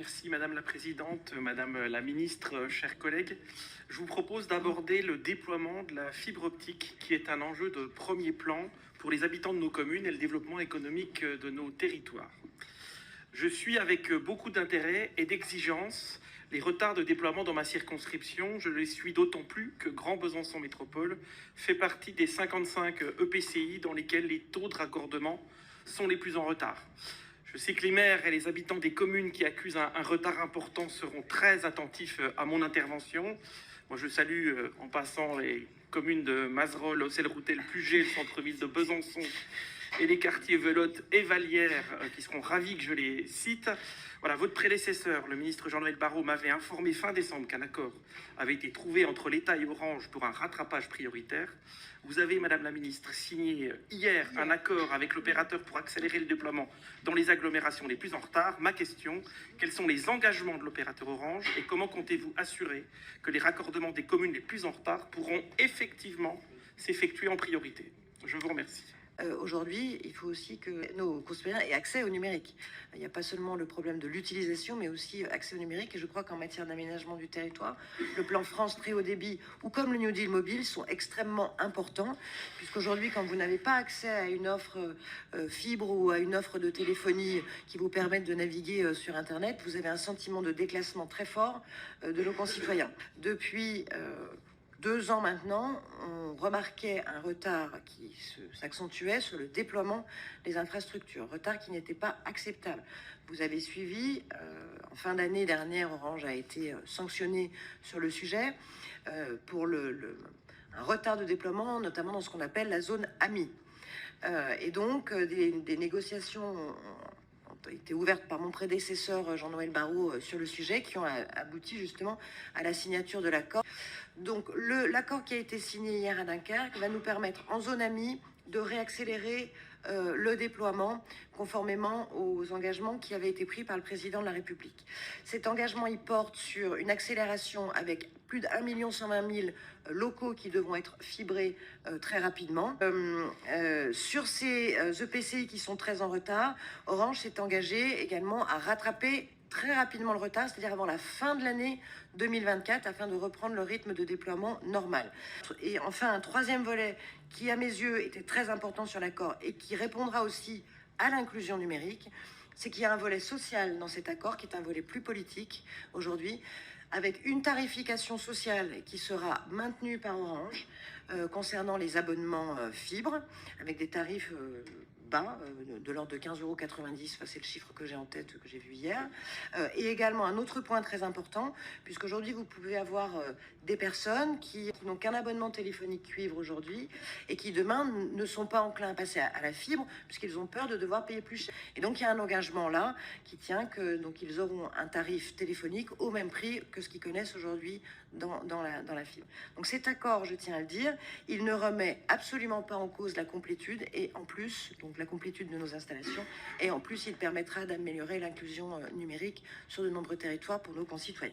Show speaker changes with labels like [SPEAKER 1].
[SPEAKER 1] Merci Madame la Présidente, Madame la Ministre, chers collègues. Je vous propose d'aborder le déploiement de la fibre optique qui est un enjeu de premier plan pour les habitants de nos communes et le développement économique de nos territoires. Je suis avec beaucoup d'intérêt et d'exigence les retards de déploiement dans ma circonscription. Je les suis d'autant plus que Grand Besançon Métropole fait partie des 55 EPCI dans lesquels les taux de raccordement sont les plus en retard. Je sais que les maires et les habitants des communes qui accusent un retard important seront très attentifs à mon intervention. Moi, je salue en passant les communes de Mazerolles, Auxelles-Routel, Puget, le centre-ville de Besançon et les quartiers Velotte et Vallières qui seront ravis que je les cite. Voilà, votre prédécesseur, le ministre Jean-Noël Barrot, m'avait informé fin décembre qu'un accord avait été trouvé entre l'État et Orange pour un rattrapage prioritaire. Vous avez, Madame la Ministre, signé hier un accord avec l'opérateur pour accélérer le déploiement dans les agglomérations les plus en retard. Ma question, quels sont les engagements de l'opérateur Orange et comment comptez-vous assurer que les raccordements des communes les plus en retard pourront effectivement s'effectuer en priorité? Je vous remercie.
[SPEAKER 2] Aujourd'hui, il faut aussi que nos concitoyens aient accès au numérique. Il n'y a pas seulement le problème de l'utilisation, mais aussi accès au numérique. Et je crois qu'en matière d'aménagement du territoire, le plan France très haut débit ou comme le New Deal mobile sont extrêmement importants. Puisqu'aujourd'hui, quand vous n'avez pas accès à une offre fibre ou à une offre de téléphonie qui vous permette de naviguer sur Internet, vous avez un sentiment de déclassement très fort de nos concitoyens. Depuis 2 ans maintenant, on remarquait un retard qui s'accentuait sur le déploiement des infrastructures, retard qui n'était pas acceptable. Vous avez suivi, en fin d'année dernière, Orange a été sanctionné sur le sujet pour un retard de déploiement, notamment dans ce qu'on appelle la zone AMI. Et donc, des négociations ont été ouvertes par mon prédécesseur Jean-Noël Barrot sur le sujet, qui ont abouti justement à la signature de l'accord. Donc l'accord qui a été signé hier à Dunkerque va nous permettre en zone AMI de réaccélérer le déploiement conformément aux engagements qui avaient été pris par le président de la République. Cet engagement, il porte sur une accélération avec plus d'1 120 000 locaux qui devront être fibrés très rapidement. Sur ces EPCI qui sont très en retard, Orange s'est engagé également à rattraper très rapidement le retard, c'est-à-dire avant la fin de l'année 2024, afin de reprendre le rythme de déploiement normal. Et enfin, un troisième volet qui, à mes yeux, était très important sur l'accord et qui répondra aussi à l'inclusion numérique, c'est qu'il y a un volet social dans cet accord qui est un volet plus politique aujourd'hui, avec une tarification sociale qui sera maintenue par Orange concernant les abonnements fibres, avec des tarifs bas, de l'ordre de 15,90 €, c'est le chiffre que j'ai en tête, que j'ai vu hier. Et également un autre point très important, puisqu'aujourd'hui vous pouvez avoir des personnes qui n'ont qu'un abonnement téléphonique cuivre aujourd'hui et qui demain ne sont pas enclins à passer à la fibre, puisqu'ils ont peur de devoir payer plus cher. Et donc il y a un engagement là qui tient que donc ils auront un tarif téléphonique au même prix que ce qu'ils connaissent aujourd'hui dans la fibre. Donc cet accord, je tiens à le dire, il ne remet absolument pas en cause la complétude et en plus, donc la complétude de nos installations, et en plus il permettra d'améliorer l'inclusion numérique sur de nombreux territoires pour nos concitoyens.